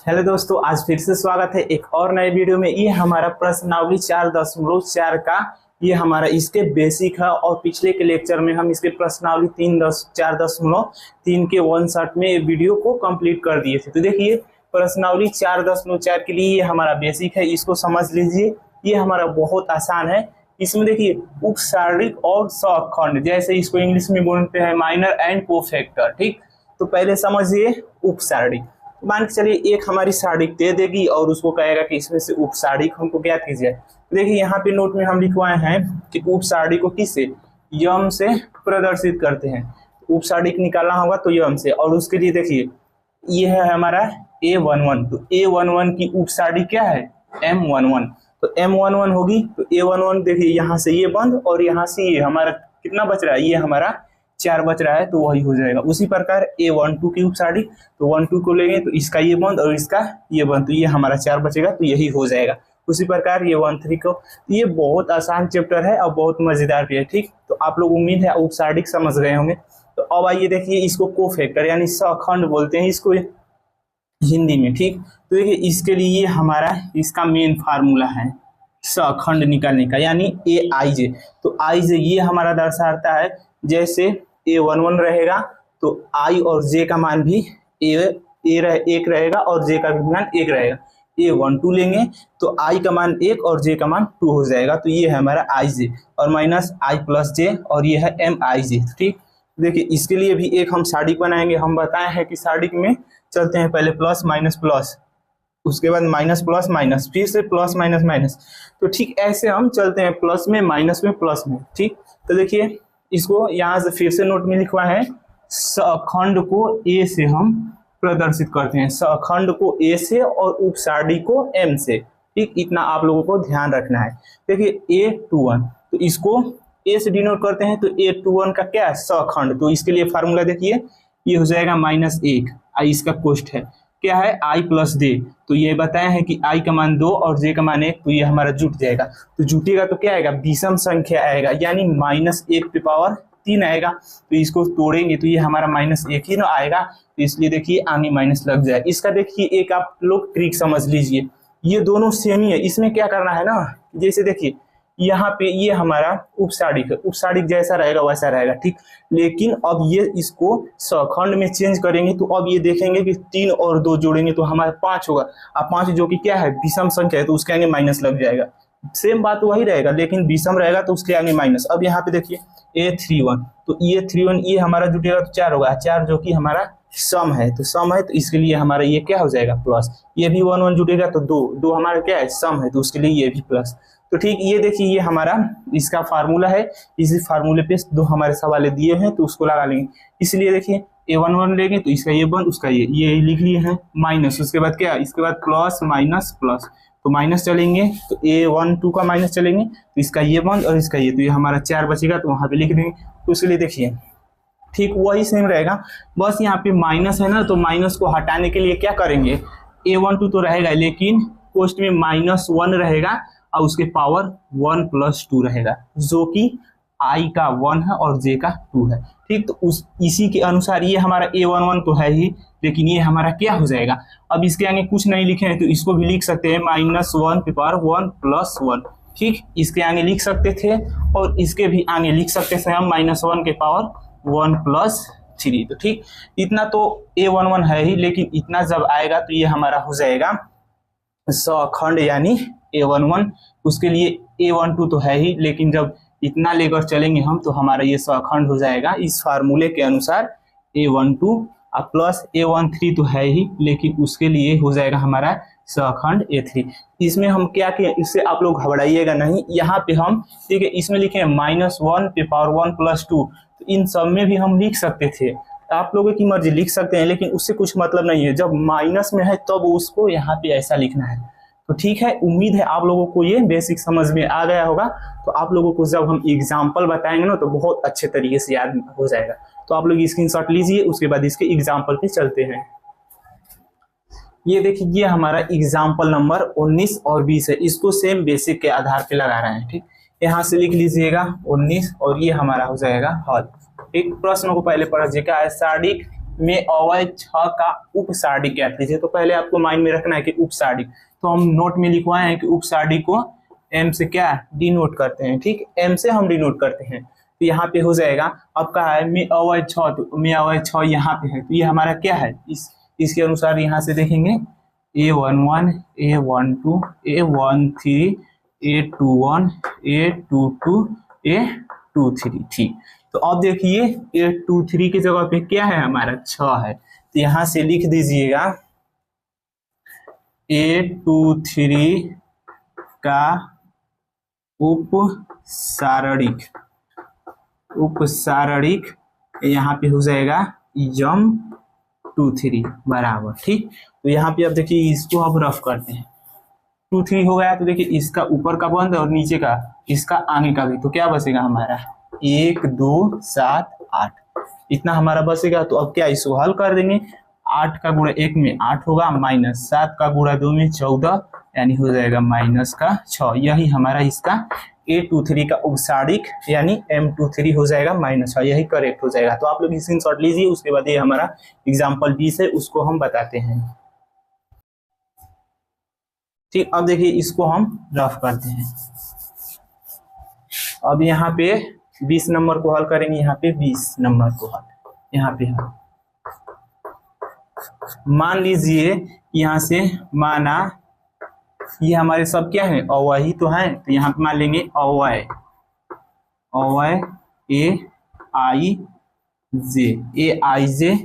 Hello दोस्तों, आज फिर से स्वागत है एक और नए वीडियो में। ये हमारा प्रश्नावली 4.4 का ये हमारा इसके बेसिक है और पिछले के लेक्चर में हम इसके प्रश्नावली 4.3 के 1 शॉट में वीडियो को कंप्लीट कर दिए थे। तो देखिए प्रश्नावली 4.4 के लिए ये हमारा बेसिक है, इसको समझ लीजिए। ये हमारा बहुत आसान है। इसमें देखिए उपसारणिक और सहखंड, जैसे इसको इंग्लिश में बोलते हैं माइनर एंड कोफैक्टर। ठीक, तो पहले समझिए उपसारणिक। मान के चलिए एक हमारी सारणिक दे देगी और उसको कहेगा कि इसमें से उपसारणिक हमको ज्ञात कीजिए। देखिए यहाँ पे नोट में हम लिखवाए हैं कि उपसारणिक को किससे, यम से प्रदर्शित करते हैं। उपसारणिक निकालना होगा तो यम से, और उसके लिए देखिए ये है हमारा A11। तो A11 की उपसारणिक क्या है, M11। तो M11 होगी तो A11 देखिए यहाँ से ये बंद और यहाँ से ये हमारा कितना बच रहा है, ये हमारा 4 बच रहा है, तो वही हो जाएगा। उसी प्रकार A12 की उपसारणिक, तो 12 को लेंगे तो इसका ये बंद और इसका ये बंद, तो ये हमारा 4 बचेगा, तो यही हो जाएगा। उसी प्रकार ये 13 को। ये बहुत आसान चैप्टर है और बहुत मजेदार भी है। ठीक, तो आप लोग उम्मीद है उपसारणिक समझ गए होंगे। तो अब आइए देखिए इसको कोफैक्टर यानी सहखंड बोलते हैं इसको हिंदी में। ठीक, तो देखिए इसके लिए हमारा इसका मेन फार्मूला है सहखंड निकालने का, यानी AIJ। तो IJ ये हमारा दर्शाता है, जैसे A11 रहेगा तो I और J का मान भी एक रहेगा और J का भी मान 1 रहेगा। A12 लेंगे तो I का मान 1 और J का मान 2 हो जाएगा, तो ये है हमारा IJ और माइनस I प्लस J और ये है MIJ। ठीक, देखिए इसके लिए भी एक हम सारणिक बनाएंगे। हम बताए हैं कि सारणिक में चलते हैं पहले प्लस माइनस प्लस, उसके बाद माइनस प्लस माइनस, फिर से प्लस माइनस माइनस। तो ठीक ऐसे हम चलते हैं प्लस में माइनस में प्लस में। ठीक, तो देखिए इसको यहाँ से फिर से नोट में लिखवा है, सहखंड को A से हम प्रदर्शित करते हैं, सहखंड को A से और उपसारणिक को M से। ठीक, इतना आप लोगों को ध्यान रखना है। देखिए A21 तो इसको A से डिनोट करते हैं, तो A21 का क्या है, सहखंड। तो इसके लिए फार्मूला देखिए ये हो जाएगा -1, आई इसका कोष्ठ है, क्या है I प्लस J। तो ये बताया है कि I का मान 2 और J का मान 1, तो ये हमारा जुट जाएगा। तो जुटेगा तो क्या आएगा, विषम संख्या आएगा, यानी -1 पे पावर 3 आएगा। तो इसको तोड़ेंगे तो ये हमारा -1 ही ना आएगा, तो इसलिए देखिए आगे माइनस लग जाए। इसका देखिए एक आप लोग ट्रिक समझ लीजिए, ये दोनों सेम ही है। इसमें क्या करना है ना, जैसे देखिए यहाँ पे ये हमारा उपसारणिक है, उपसारणिक जैसा रहेगा वैसा रहेगा। ठीक, लेकिन अब ये इसको सहखंड में चेंज करेंगे तो अब ये देखेंगे कि 3 और 2 जोड़ेंगे तो हमारा 5 होगा। अब 5 जो कि क्या है, विषम संख्या है, तो उसके आगे माइनस लग जाएगा। सेम बात वही रहेगा, लेकिन विषम रहेगा तो उसके आगे माइनस। अब यहाँ पे देखिए A31, तो ये 31 ये हमारा जुटेगा तो 4 होगा, 4 जो कि हमारा सम है, तो सम है, तो इसके लिए हमारा ये क्या हो जाएगा प्लस। ये भी 1 1 जुटेगा तो 2 हमारा क्या है, सम है, तो उसके लिए ये भी प्लस। तो ठीक, ये देखिए ये हमारा इसका फार्मूला है। इसी फार्मूले पे 2 हमारे सवाल दिए हैं तो उसको लगा लेंगे। इसलिए देखिए A11 लेंगे तो इसका ये बंद, उसका ये लिख लिए हैं माइनस, उसके बाद क्या, इसके बाद प्लस माइनस प्लस, तो माइनस चलेंगे तो A12 का माइनस चलेंगे तो इसका ये बंद और इसका ये, तो ये हमारा 4 बचेगा, तो वहां पे लिख देंगे। तो उसके लिए देखिए ठीक वही सेम रहेगा, बस यहाँ पे माइनस है ना, तो माइनस को हटाने के लिए क्या करेंगे, A12 तो रहेगा लेकिन कोष्ठ में -1 रहेगा और उसके पावर 1 + 2 रहेगा, जो कि I का 1 है और J का 2 है। ठीक, तो इसी के अनुसार ये हमारा A11 तो है ही, लेकिन ये हमारा क्या हो जाएगा, अब इसके आगे कुछ नहीं लिखे हैं तो इसको भी लिख सकते हैं -1 पे पावर 1 + 1। ठीक, इसके आगे लिख सकते थे और इसके भी आगे लिख सकते थे हम -1 के पावर 1 + 3। तो ठीक, इतना तो A11 है ही, लेकिन इतना जब आएगा तो ये हमारा हो जाएगा सहखंड यानी A11। उसके लिए A12 तो है ही, लेकिन जब इतना लेकर चलेंगे हम तो हमारा ये सहखंड हो जाएगा इस फार्मूले के अनुसार A12 प्लस A13 तो है ही, लेकिन उसके लिए हो जाएगा हमारा सहखंड A3। इसमें हम क्या किए, इससे आप लोग घबराइएगा नहीं। यहाँ पे हम ठीक है इसमें लिखे -1 पे पावर 1 + 2, तो इन सब में भी हम लिख सकते थे, आप लोगों की मर्जी लिख सकते हैं, लेकिन उससे कुछ मतलब नहीं है। जब माइनस में है तब उसको यहाँ पे ऐसा लिखना है। तो ठीक है, उम्मीद है आप लोगों को ये बेसिक समझ में आ गया होगा। तो आप लोगों को जब हम एग्जाम्पल बताएंगे ना तो बहुत अच्छे तरीके से याद हो जाएगा। तो आप लोग स्क्रीनशॉट लीजिए, उसके बाद इसके एग्जाम्पल पे चलते हैं। ये देखिए ये हमारा एग्जाम्पल नंबर 19 और 20 है, इसको सेम बेसिक के आधार पे लगा रहे हैं। ठीक, यहाँ से लिख लीजिएगा 19 और ये हमारा हो जाएगा हल। ठीक, प्रश्न को पहले पढ़ लीजिएगा, सारणिक में अवय 6 का उपसारणी ज्ञात कीजिए। तो पहले आपको माइंड में रखना है कि उपसारणी, तो हम नोट में लिखवाए हैं कि उपसारणी को m से क्या डिनोट करते हैं, ठीक, m से हम डिनोट करते हैं। तो यहाँ पे हो जाएगा आपका है में अवय 6, तो में अवय 6 यहाँ पे है, तो ये हमारा क्या है, इसके अनुसार यहाँ से देखेंगे A11 A12 A13 A21 A22 A23, ठीक। तो अब देखिए A23 की जगह पे क्या है हमारा 6 है, तो यहाँ से लिख दीजिएगा A23 का उपसारणिक यहाँ पे हो जाएगा M23 बराबर, ठीक। तो यहाँ पे अब देखिए इसको अब रफ करते हैं, 23 हो गया, तो देखिए इसका ऊपर का बंद और नीचे का इसका आगे का भी, तो क्या बचेगा हमारा 1 2 7 8, इतना हमारा बचेगा। तो अब क्या इसको हल कर देंगे, 8 का गुणा 1 में 8 होगा, माइनस 7 का गुणा 2 में 14, यानी हो जाएगा माइनस का 6। यही हमारा इसका A23 का उपसारणिक यानी M23 हो जाएगा -6, यही करेक्ट हो जाएगा। तो आप लोग स्क्रीनशॉट लीजिए, उसके बाद ये हमारा एग्जाम्पल 20 है उसको हम बताते हैं, ठीक। अब देखिए इसको हम रफ करते हैं। अब यहाँ पे 20 नंबर को हल करेंगे, यहाँ पे 20 नंबर को हल, यहाँ पे हम मान लीजिए यहाँ से माना ये हमारे सब क्या है अवय ही तो है, तो यहाँ पे मान लेंगे अवय AIJ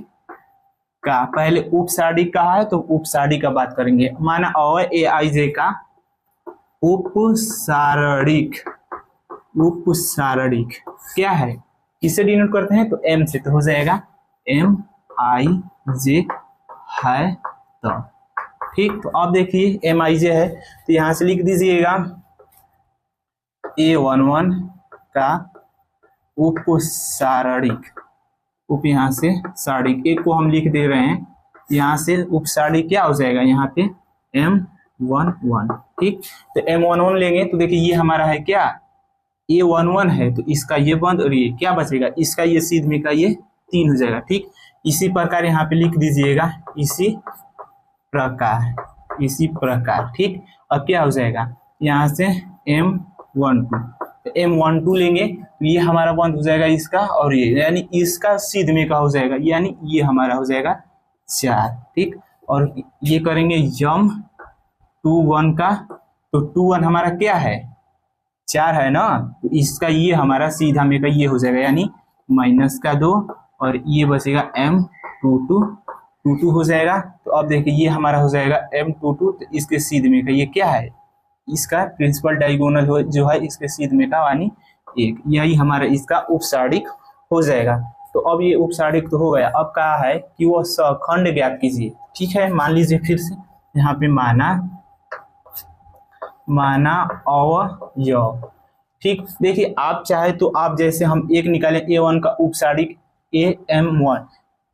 का पहले उपसारणिक कहा है तो उपसारणिक का बात करेंगे। माना अवय AIJ का उपसारणिक क्या है, किससे डिनोट करते हैं, तो M से, तो हो जाएगा MIJ है, तो ठीक। तो अब देखिए MIJ है, तो यहां से लिख दीजिएगा A11 का उपसारणिक, यहाँ से सारणिक एक को हम लिख दे रहे हैं, यहाँ से उपसारणिक क्या हो जाएगा यहाँ पे M11, ठीक। तो M11 लेंगे तो देखिए ये हमारा है क्या A11 है, तो इसका ये बंद और ये क्या बचेगा, इसका ये सीध में का ये 3 हो जाएगा, ठीक। इसी प्रकार यहाँ पे लिख दीजिएगा इसी प्रकार, ठीक। अब क्या हो जाएगा यहाँ से M12, तो M12 लेंगे तो ये हमारा बंद हो जाएगा इसका और ये, यानी इसका सीध में का हो जाएगा, यानी ये हमारा हो जाएगा 4, ठीक। और ये करेंगे M21 का, तो 21 हमारा क्या है 4 है ना, तो इसका ये हमारा सीधा में का ये हो जाएगा, यानी -2 और ये बचेगा M22 हो जाएगा। तो अब देखिए ये हमारा हो जाएगा M22, तो इसके सीध में का ये क्या है, इसका प्रिंसिपल डायगोनल जो है इसके सीध में का यानी 1, यही हमारा इसका उपसारणिक हो जाएगा। तो अब ये उपसारणिक तो हो गया, अब कहा है कि वो सखंड ज्ञात कीजिए, ठीक है। मान लीजिए फिर से यहाँ पे माना अवयव, ठीक। देखिए आप चाहे तो आप जैसे हम एक निकालें A1 का उपसारणिक AM1,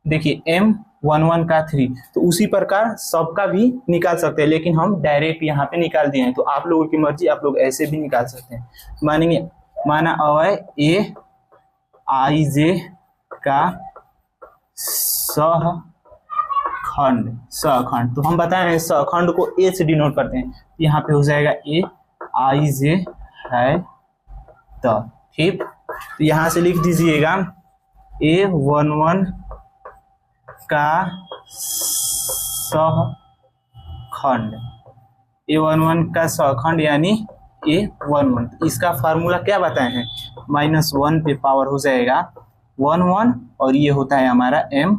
देखिए M11 का 3, तो उसी प्रकार सबका भी निकाल सकते हैं, लेकिन हम डायरेक्ट यहाँ पे निकाल दिए हैं, तो आप लोगों की मर्जी, आप लोग ऐसे भी निकाल सकते हैं। माना अवय AIJ का सखंड, तो हम बताएं सखंड को A से डिनोट करते हैं, यहाँ पे हो जाएगा AIJ है, तो ठीक। तो यहाँ से लिख दीजिएगा A11 का सखंड, A11 का सखंड यानी A11, इसका फार्मूला क्या बताए हैं, -1 पे पावर हो जाएगा 11 और ये होता है हमारा M,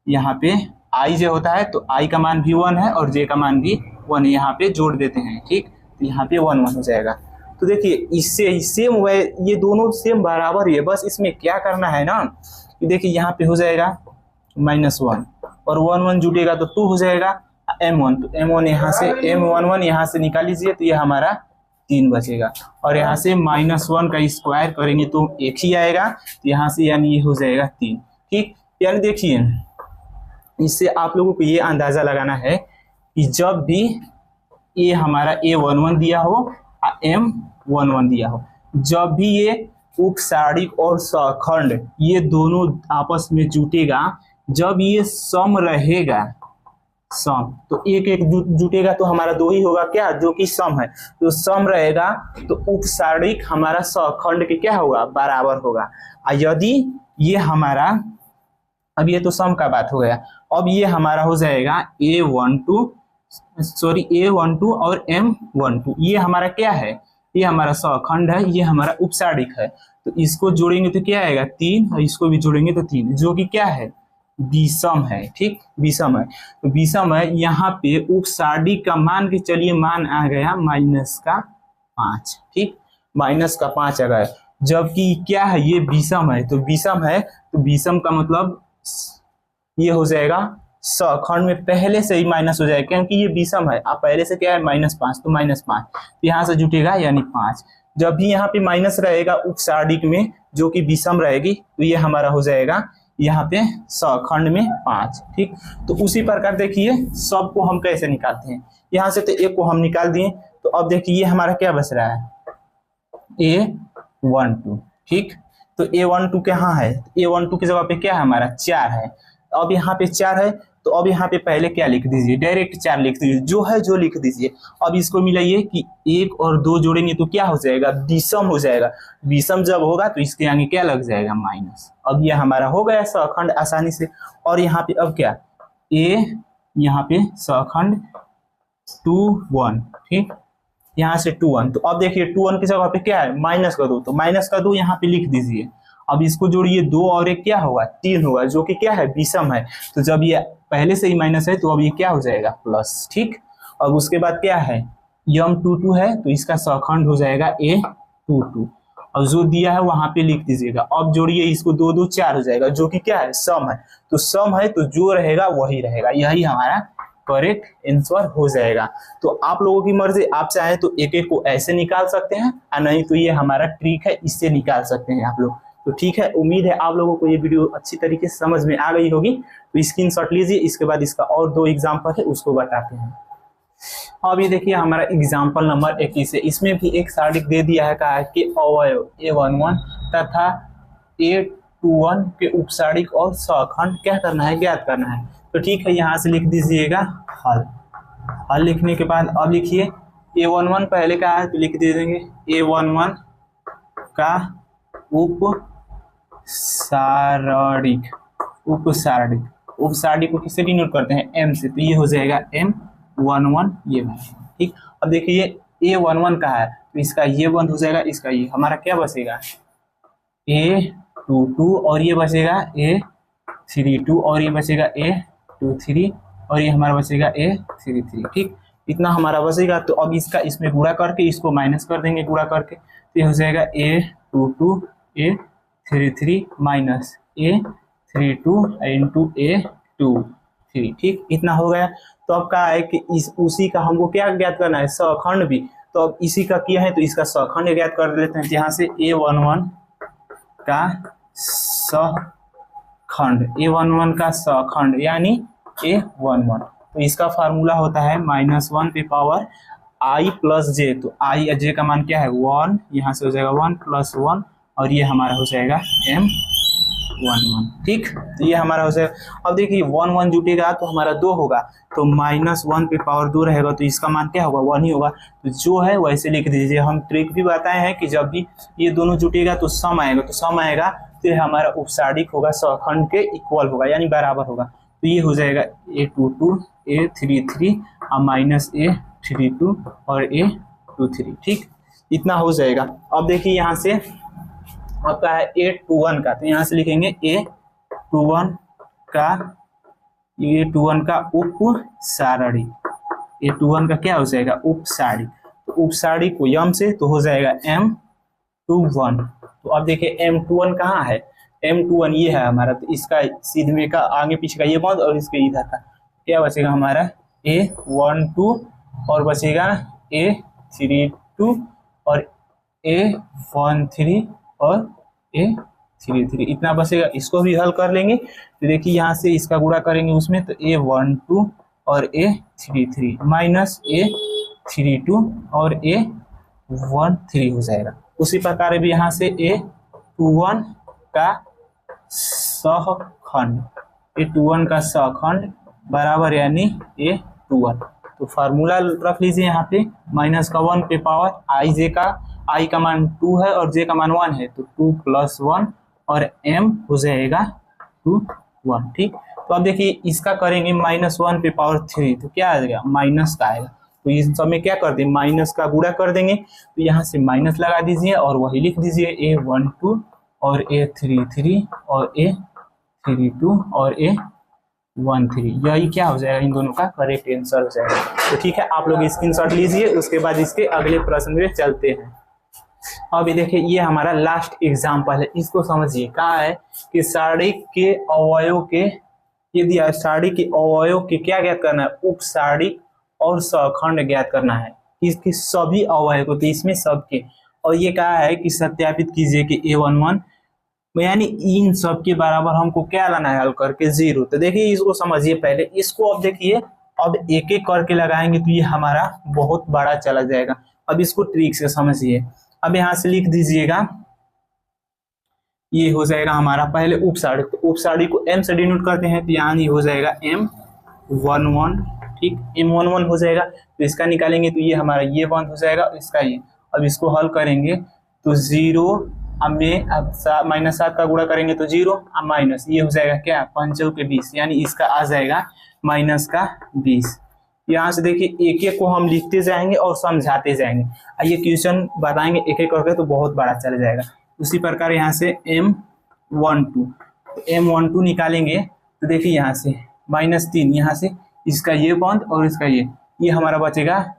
यहाँ पे I होता है, तो I का मान भी 1 है और J का मान भी 1 है, यहाँ पे जोड़ देते हैं, ठीक। तो यहाँ पे 1 हो जाएगा। तो देखिए इससे सेम हुआ है, ये दोनों सेम बराबर ही है, बस इसमें क्या करना है ना, देखिए यहाँ पे हो जाएगा -1 और 1 जुटेगा तो 2 हो जाएगा M1, तो M1 यहाँ से M11 यहाँ से निकाल लीजिए, तो ये हमारा 3 बचेगा, और यहाँ से -1 का स्क्वायर करेंगे तो 1 ही आएगा, तो यहाँ से यानी ये हो जाएगा 3, ठीक। यानी देखिए इससे आप लोगों को ये अंदाजा लगाना है कि जब भी ये हमारा A11 दिया हो M11 दिया हो, जब भी ये उपसारणिक और सखंड ये दोनों आपस में जुटेगा, जब ये सम रहेगा, सम तो एक एक जुटेगा तो हमारा दो ही होगा क्या, जो कि सम है। तो सम रहेगा तो उपसारिक हमारा सखंड के क्या होगा, बराबर होगा। यदि ये हमारा, अब ये तो सम का बात हो गया, अब ये हमारा हो जाएगा A12 और M12, ये हमारा क्या है, ये हमारा सखंड है, ये हमारा उपसारिक है। तो इसको जोड़ेंगे तो क्या आएगा 3, और इसको भी जोड़ेंगे तो 3, जो कि क्या है, विषम है। ठीक, विषम है। तो विषम है, यहाँ पे उपसारिक का मान के चलिए मान आ गया -5। ठीक, -5 आ गया, जबकि क्या है, ये विषम है। तो विषम है, तो विषम का मतलब ये हो जाएगा सखंड में पहले से ही माइनस हो जाएगा, क्योंकि ये विषम है। आप पहले से क्या है -5, तो -5 यहाँ से जुटेगा यानी 5। जब भी यहाँ पे माइनस रहेगा उपसारिक में जो कि विषम रहेगी, तो ये हमारा हो जाएगा यहाँ पे सखंड में 5। ठीक, तो उसी प्रकार देखिए सबको हम कैसे निकालते हैं। यहाँ से तो एक को हम निकाल दिए, तो अब देखिए ये हमारा क्या बच रहा है, A12। ठीक, तो A12 कहाँ है, A12 की जगह पे क्या है हमारा 4 है। अब यहाँ पे 4 है, तो अब यहाँ पे पहले क्या लिख दीजिए, डायरेक्ट 4 लिख दीजिए, जो है जो लिख दीजिए। अब इसको मिलाइए कि 1 और 2 जोड़ेंगे तो क्या हो जाएगा, विषम हो जाएगा। विषम जब होगा तो इसके आगे क्या लग जाएगा, माइनस। अब ये हमारा हो गया सखंड आसानी से। और यहाँ पे अब क्या, A यहाँ पे सखंड 2 1। ठीक, यहाँ से 2 1, तो अब देखिए 2 1 की जगह पे क्या है, -2, तो -2 यहाँ पे लिख दीजिए। अब इसको जोड़िए, 2 और 1 क्या होगा, 3 होगा, जो कि क्या है, विषम है। तो जब ये पहले से ही माइनस है, तो अब ये क्या हो जाएगा, प्लस। ठीक, अब उसके बाद क्या है, M22 है, तो इसका सखंड हो जाएगा A22, और जो दिया है वहां पे लिख दीजिएगा। अब जोड़िए इसको, 2 2 4 हो जाएगा, जो कि क्या है, सम है। तो सम है तो जो रहेगा वही रहेगा, यही हमारा करेक्ट आंसर हो जाएगा। तो आप लोगों की मर्जी, आप चाहें तो एक एक को ऐसे निकाल सकते हैं, और नहीं तो ये हमारा ट्रिक है, इससे निकाल सकते हैं आप लोग। तो ठीक है, उम्मीद है आप लोगों को ये वीडियो अच्छी तरीके से समझ में आ गई होगी। तो स्क्रीनशॉट लीजिए, इसके बाद इसका और 2 एग्जाम्पल है उसको बताते हैं। अब ये देखिए हमारा एग्जाम्पल नंबर 21 है, इसमें भी एक सारिक दे दिया है, कहा है कि अवयव A11 तथा A21 के उपसारिक और सखंड क्या करना है, ज्ञात करना है। तो ठीक है, यहाँ से लिख दीजिएगा हल। हल लिखने के बाद अब लिखिए A11 पहले का है, तो लिख दीजिएंगे A11 का उपसारिक को किससे डिनोट करते हैं, M से, तो ये हो जाएगा M11 ये। ठीक, अब देखिए A11 का है, तो इसका ये बंद हो जाएगा, इसका ये, हमारा क्या बचेगा A22, और ये बचेगा A32, और ये बचेगा A23, और ये हमारा बचेगा A33। ठीक, इतना हमारा बचेगा। तो अब इसका इसमें गुणा करके इसको माइनस कर देंगे, गुणा करके, तो ये हो जाएगा A22 A33 minus A32 into A23। ठीक, इतना हो गया। तो अब कहा है कि उसी का हमको क्या ज्ञात करना है, सखंड भी। तो अब इसी का किया है, तो इसका सखंड ज्ञात कर लेते हैं। यहाँ से A11 का सखंड, का सखंड यानी A11, तो इसका फार्मूला होता है -1 पे पावर I प्लस j। तो I j का मान क्या है 1, यहाँ से हो जाएगा 1 + 1, और ये हमारा हो जाएगा M11। ठीक, तो ये हमारा हो जाएगा। अब देखिए 1 1 जुटेगा तो हमारा 2 होगा, तो -1 पे पावर 2 रहेगा, तो इसका मान क्या होगा, 1 ही होगा। तो जो है वैसे लिख दीजिए। हम ट्रिक भी बताए हैं कि जब भी ये दोनों जुटेगा तो सम आएगा, तो सम आएगा तो ये हमारा उपसारिक होगा, सखंड के इक्वल होगा, यानी बराबर होगा। तो ये हो जाएगा A22 A33 और -A32 और A23। ठीक, इतना हो जाएगा। अब देखिए यहाँ से आपका है A21 का, तो यहाँ से लिखेंगे A21 का उपसारिक। A21 का क्या हो जाएगा, उपसारिक। तो उपसारिक को M से, तो हो जाएगा M21। तो अब देखिए M21 कहाँ है, M21 ये है हमारा, तो इसका सीध में का आगे पीछे का ये बंद, और इसके इधर का क्या बचेगा हमारा A12, और बचेगा A32 और A13 और A33, इतना बचेगा। इसको भी हल कर लेंगे, तो देखिए यहाँ से इसका गुणा करेंगे उसमें, तो A12 और A33 माइनस A32 और A13 हो जाएगा। उसी प्रकार भी यहाँ से A21 का सखंड, A21 का सखंड बराबर यानी A21। तो फार्मूला रख लीजिए यहाँ पे, माइनस का 1 पे पावर आई का मान 2 है और जे का मान 1 है, तो 2 + 1 और m हो जाएगा 2 1। ठीक, तो अब देखिए इसका करेंगे -1 पे पावर 3, तो क्या आ जाएगा माइनस का आएगा। तो इस सब में क्या कर दें, माइनस का गुणा कर देंगे, तो यहाँ से माइनस लगा दीजिए और वही लिख दीजिए A12 और A33 और A32 और A13। यही क्या हो जाएगा, इन दोनों का करेक्ट आंसर हो जाएगा। तो ठीक है, आप लोग स्क्रीनशॉट लीजिए, उसके बाद इसके अगले प्रश्न में चलते हैं। अभी देखिए ये हमारा लास्ट एग्जाम्पल है, इसको समझिए। कहा है कि सारणी के अवयव के, ये दिया है सारणी के अवयव के क्या ज्ञात करना है, उप सारणी और सहखंड ज्ञात करना है। इसके सभी अवयव को, तो इसमें सबके, और ये कहा है कि सत्यापित कीजिए कि A11 यानी इन सब के बराबर हमको क्या लाना है हल करके 0। तो देखिए इसको समझिए पहले, इसको अब देखिए, अब एक एक करके लगाएंगे तो ये हमारा बहुत बड़ा चला जाएगा। अब इसको ट्रिक से समझिए। अब यहाँ से लिख दीजिएगा, ये हो जाएगा हमारा पहले उप सारणी, तो उप सारणी को m से डिनोट करते हैं, तो यहाँ हो जाएगा M11। ठीक, M11 हो जाएगा, तो इसका निकालेंगे तो ये हमारा ये बंद हो जाएगा, इसका ये। अब इसको हल करेंगे तो 0 में अब -7 का गुणा करेंगे तो 0 अब माइनस, ये हो जाएगा क्या 5 के 20, यानी इसका आ जाएगा -20। यहाँ से देखिए एक एक को हम लिखते जाएंगे और समझाते जाएंगे, ये क्वेश्चन बताएंगे एक एक करके, तो बहुत बड़ा चल जाएगा। उसी प्रकार यहाँ से M12 निकालेंगे तो देखिए यहाँ से -3, यहाँ से इसका ये बंद और इसका ये हमारा बचेगा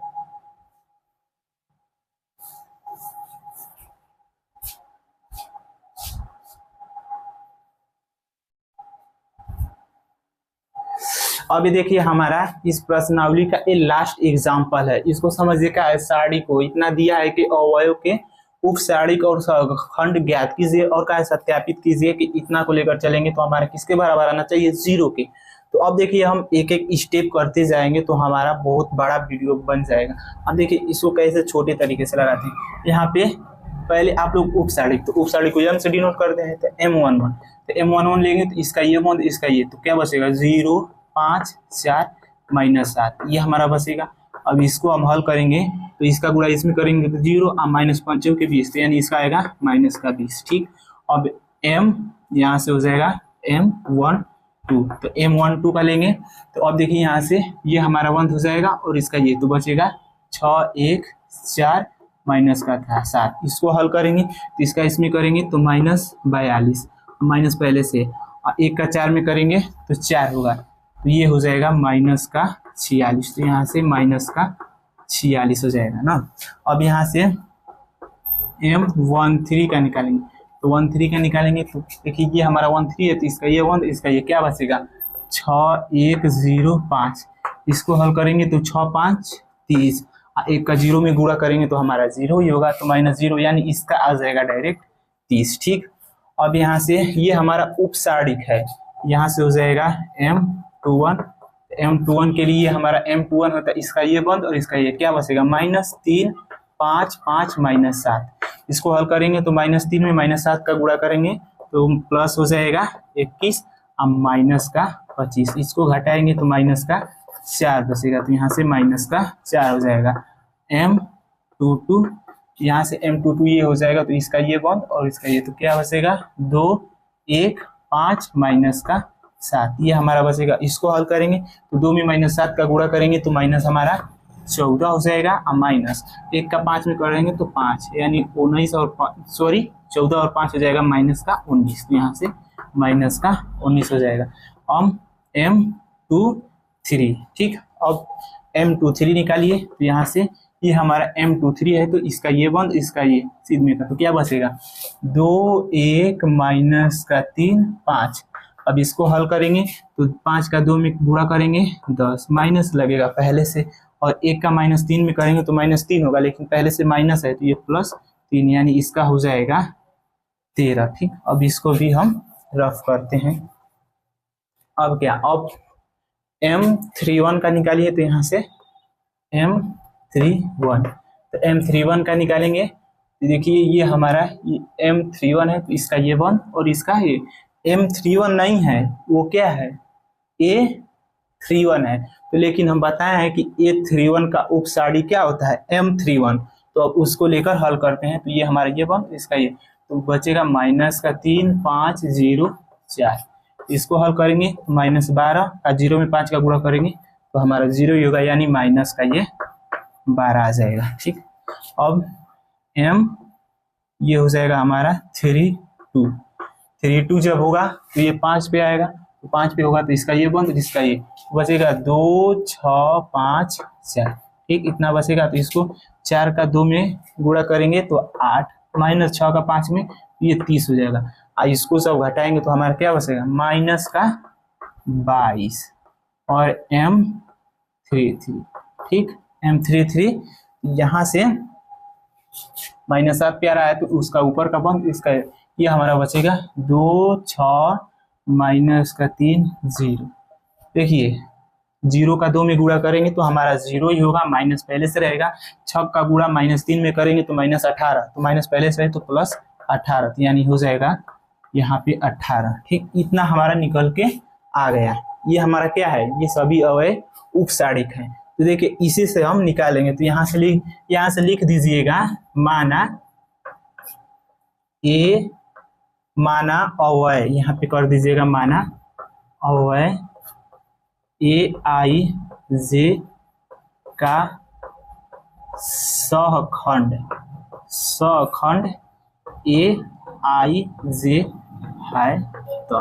अभी देखिए हमारा इस प्रश्नावली का ये लास्ट एग्जाम्पल है, इसको समझिए। क्या है, सारणी को इतना दिया है कि अवयव के उप सारणी और खंड ज्ञात कीजिए, और क्या है सत्यापित कीजिए कि इतना को लेकर चलेंगे तो हमारा किसके बराबर आना चाहिए 0 के। तो अब देखिए हम एक एक स्टेप करते जाएंगे तो हमारा बहुत बड़ा वीडियो बन जाएगा। अब देखिए इसको कैसे छोटे तरीके से लगाते हैं। यहाँ पे पहले आप लोग उप सारणी, तो उप सारणी को m से डिनोट करते हैं, तो M11, तो M11 लेंगे तो इसका ये बंद इसका ये, तो क्या बचेगा 0 5 4 -7, ये हमारा बचेगा। अब इसको हम हल करेंगे तो इसका गुणा इसमें करेंगे तो 0 और -5 के 20, तो यानी इसका आएगा -20। ठीक, अब m यहाँ से हो जाएगा M12, तो M12 का लेंगे तो अब देखिए यहाँ से ये हमारा बंद हो जाएगा और इसका ये, तो बचेगा 6 1 4 माइनस का था 7। इसको हल करेंगे तो इसका इसमें करेंगे तो -42, माइनस पहले से, और 1 का 4 में करेंगे तो 4 होगा, तो ये हो जाएगा -46। तो यहाँ से -46 हो जाएगा ना। अब यहाँ से M13 का निकालेंगे, तो 13 का निकालेंगे तो देखिए ये हमारा 13 है, तो इसका ये 1 इसका ये, क्या बचेगा 6 1 0 5। इसको हल करेंगे तो 6 5 30, 1 का 0 में गुणा करेंगे तो हमारा 0 ही होगा, तो -0, यानी इसका आ जाएगा डायरेक्ट 30। ठीक, अब यहाँ से ये हमारा उप सारणी है, यहाँ से हो जाएगा M21 के लिए हमारा M21 होता है, इसका ये बंद और इसका ये, क्या बचेगा -3 5 5 -7। इसको हल करेंगे तो -3 में -7 का गुणा करेंगे तो प्लस हो जाएगा 21 और माइनस का 25। इसको घटाएंगे तो -4 बचेगा, तो यहाँ से -4 हो जाएगा। M22, यहाँ से M22 ये हो जाएगा, तो इसका ये बंद और इसका ये, तो क्या बचेगा 2 1 5 -7, ये हमारा बचेगा। इसको हल करेंगे तो 2 में -7 का गुणा करेंगे तो माइनस हमारा 14 हो जाएगा, और माइनस 1 का 5 में करेंगे तो 5, यानी 19 और 14 और 5 हो जाएगा -19, तो यहाँ से -19 हो जाएगा। अब M23, ठीक, अब M23 निकालिए, तो यहाँ से ये हमारा M23 है, तो इसका ये बंद इसका ये सीध में का, तो क्या बचेगा 2 1 -3 5। अब इसको हल करेंगे तो 5 का 2 में गुणा करेंगे 10, माइनस लगेगा पहले से, और 1 का -3 में करेंगे तो -3 होगा, लेकिन पहले से माइनस है तो ये +3, यानी इसका हो जाएगा 13। ठीक, अब इसको भी हम रफ करते हैं। अब क्या, अब M31 का निकालिए, तो यहाँ से M31, तो M31 का निकालेंगे तो देखिए ये हमारा M31 है, तो इसका ये बंद और इसका ये। M31 नहीं है, वो क्या है A31 है, तो लेकिन हम बताए हैं कि A31 का उपसारी क्या होता है M31, तो अब उसको लेकर हल करते हैं। तो ये हमारा ये बन इसका ये, तो बचेगा -35004, इसको हल करेंगे तो -12 का 0 में 5 का गुणा करेंगे तो हमारा 0 ही होगा, यानी माइनस का ये 12 आ जाएगा। ठीक, अब M ये हो जाएगा हमारा 32 जब होगा तो ये 5 पे आएगा, तो 5 पे होगा तो इसका ये बंद, इसका ये बचेगा 2 6 5 4। ठीक, इतना बचेगा, तो इसको 4 का 2 में गुणा करेंगे तो 8 -6 का 5 में ये 30 हो जाएगा। इसको सब घटाएंगे तो हमारा क्या बचेगा माइनस का 22 और M33। ठीक, M33 यहाँ से -7 पे आ रहा है तो उसका ऊपर का बंद, इसका ये हमारा बचेगा 2 6 -3 0। देखिए 0 का 2 में गुणा करेंगे तो हमारा 0 ही होगा, माइनस पहले से रहेगा। 6 का गुणा -3 में करेंगे तो -18, तो माइनस पहले से है तो +18, तो यानी हो जाएगा यहाँ पे 18। ठीक, इतना हमारा निकल के आ गया। ये हमारा क्या है, ये सभी अवयव उपसारिक है। तो देखिए इसी से हम निकालेंगे, तो यहाँ से लिख दीजिएगा माना ए, माना अवयव, यहाँ पे कर दीजिएगा माना अवयव AIJ का सहखंड AIJ है। तो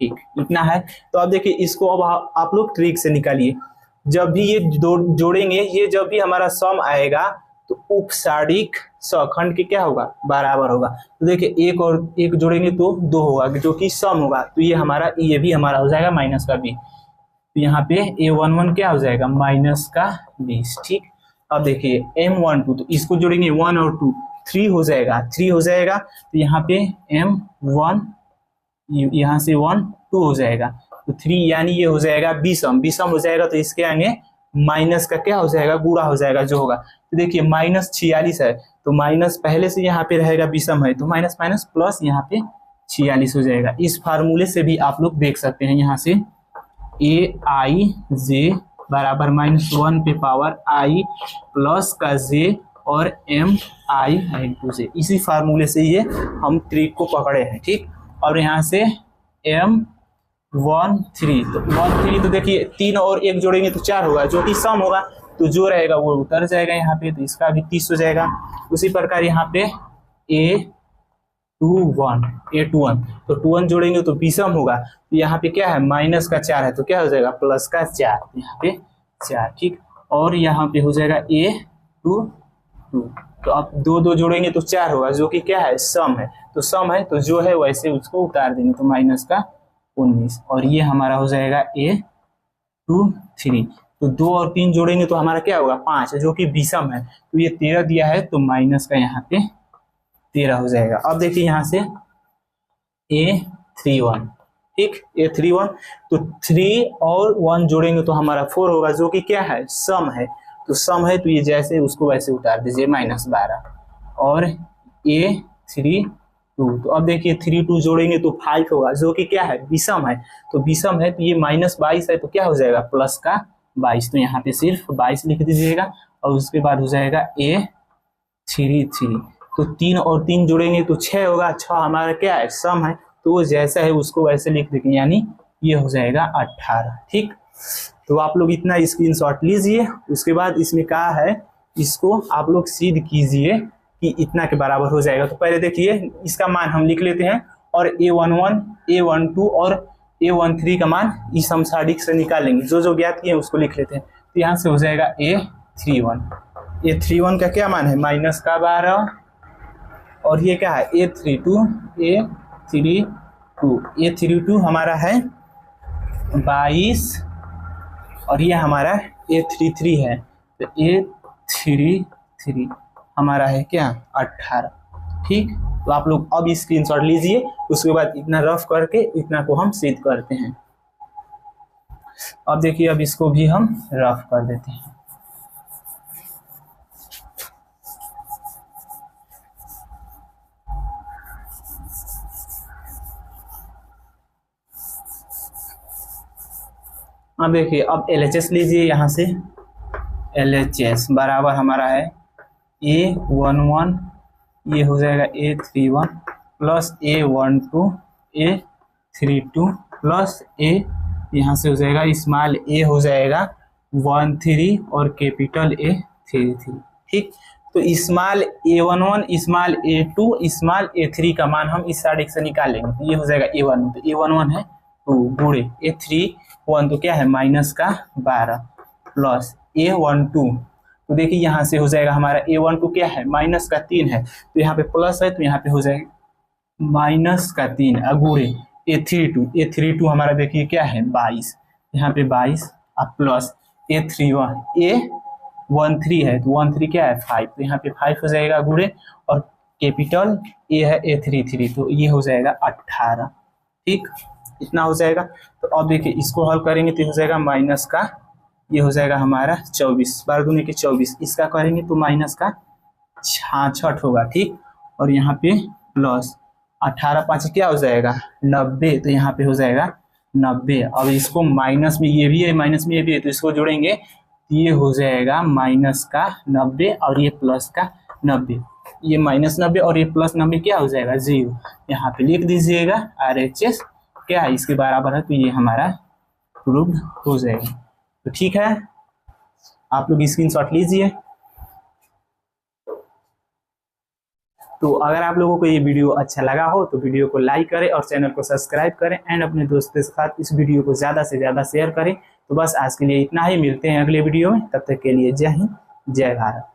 ठीक, इतना है। तो अब देखिए इसको अब आप लोग ट्रिक से निकालिए। जब भी ये जोड़ेंगे, ये जब भी हमारा सम आएगा तो उपसारिक सहखंड के क्या होगा बराबर होगा। तो देखिए एक और एक जोड़ेंगे तो 2 होगा जो कि सम होगा, तो ये हमारा ये भी हमारा हो जाएगा माइनस का b, तो यहाँ पे A11 क्या हो जाएगा -20। ठीक, अब देखिए M12, तो इसको जोड़ेंगे 1 और 2 3 हो जाएगा, 3 हो जाएगा, तो यहाँ पे M1 यहाँ से 1 2 हो जाएगा, तो 3 यानी ये हो जाएगा विषम हो जाएगा, तो इसके आगे माइनस का क्या हो जाएगा गुणा हो जाएगा जो होगा। तो देखिए -46 है, तो माइनस पहले से यहाँ पे रहेगा विषम है, तो माइनस माइनस प्लस यहाँ पे 46 हो जाएगा। इस फार्मूले से भी आप लोग देख सकते हैं, यहाँ से AIJ बराबर -1 पे पावर I प्लस का J और MI इंटू J, इसी फार्मूले से ये हम ट्रिक को पकड़े हैं। ठीक, और यहाँ से M13, तो 13, तो देखिए 3 और 1 जोड़ेंगे तो 4 होगा जो कि सम होगा, तो जो रहेगा वो उतर जाएगा यहाँ पे, तो इसका भी 30 हो जाएगा। उसी प्रकार यहाँ पे A21, तो 21 जोड़ेंगे तो विषम होगा, तो यहाँ पे क्या है माइनस का 4 है, तो क्या हो जाएगा प्लस का 4, यहाँ पे 4। ठीक, और यहाँ पे हो जाएगा A22, तो अब 2 जोड़ेंगे तो 4 होगा जो कि क्या है सम है, तो सम है तो जो है वैसे उसको उतार देंगे, तो माइनस का 19, और ये हमारा हो जाएगा A23। तो 2 और 3 जोड़ेंगे तो हमारा क्या होगा 5 जो कि विषम है, तो ये 13 दिया है, तो माइनस का यहाँ पे 13 हो जाएगा। अब देखिए यहाँ से A31, ठीक, A31, तो 3 और 1 जोड़ेंगे तो हमारा 4 होगा जो कि क्या है सम है, तो सम है तो ये जैसे उसको वैसे उतार दीजिए -12, और A32, तो अब देखिए 3 2 जोड़ेंगे तो 5 होगा जो कि क्या है विषम है, तो विषम है तो ये -22 है, तो क्या हो जाएगा प्लस का 22, तो यहाँ पे सिर्फ 22 लिख दीजिएगा, और उसके बाद हो जाएगा A33, तो 3 और 3 जोड़ेंगे तो 6 होगा, 6 हमारा क्या है सम है, तो वो जैसा है उसको वैसे लिख देंगे, यानी ये हो जाएगा 18। ठीक, तो आप लोग इतना स्क्रीनशॉट लीजिए, उसके बाद इसमें कहा है इसको आप लोग सिद्ध कीजिए कि इतना के बराबर हो जाएगा। तो पहले देखिए इसका मान हम लिख लेते हैं, और A11 A12 और A13 का मान इस समसारिक से निकालेंगे, जो ज्ञात किए उसको लिख लेते हैं। तो यहाँ से हो जाएगा A31 का क्या मान है माइनस का 12, और ये क्या है A32 हमारा है 22, और ये हमारा A33 है, तो A33 हमारा है क्या 18। ठीक, तो आप लोग अब स्क्रीनशॉट लीजिए, उसके बाद इतना रफ करके इतना को हम सिद्ध करते हैं। अब देखिए अब इसको भी हम रफ कर देते हैं। अब देखिए, अब LHS लीजिए यहाँ से। LHS बराबर हमारा है A11, ये हो जाएगा A31 plus A12 A32 plus A, यहाँ से हो जाएगा स्मॉल a हो जाएगा 13 और कैपिटल A33। ठीक, तो small A11 small A2 small A3 का मान हम इस साइड से निकालेंगे। तो ये हो जाएगा A1, तो A11 है 2 गुणे A31 तो क्या है माइनस का 12 प्लस A12, तो देखिए यहाँ से हो जाएगा हमारा A12 क्या है माइनस का 3 है, तो यहाँ पे प्लस है तो यहाँ पे हो जाएगा माइनस का 3 अगुरे A32 हमारा देखिए क्या है 22, यहाँ पे 22 अब प्लस A31 A13 है तो 13 क्या है 5, तो यहाँ पे 5 हो जाएगा गुणे, और कैपिटल A है A33 तो ये हो जाएगा 18। ठीक, इतना हो जाएगा। तो अब देखिए इसको हल करेंगे तो हो जाएगा माइनस का, ये हो जाएगा हमारा 24 12 दूनी के 24, इसका करेंगे तो माइनस का 66 होगा। ठीक, और यहाँ पे प्लस 18 5 क्या हो जाएगा 90, तो यहाँ पे हो जाएगा 90। अब इसको माइनस में ये भी है माइनस में ये भी है तो इसको जोड़ेंगे तो ये हो जाएगा माइनस का 90 और ये प्लस का 90, ये माइनस 90 और ये प्लस 90 क्या हो जाएगा 0। यहाँ पे लिख दीजिएगा RHS क्या है इसके बराबर है, तो ये हमारा प्रूव हो जाएगा। तो ठीक है, आप लोग स्क्रीनशॉट लीजिए। तो अगर आप लोगों को ये वीडियो अच्छा लगा हो तो वीडियो को लाइक करें और चैनल को सब्सक्राइब करें एंड अपने दोस्तों के साथ इस वीडियो को ज़्यादा से ज़्यादा शेयर करें। तो बस आज के लिए इतना ही, मिलते हैं अगले वीडियो में, तब तक के लिए जय हिंद जय भारत।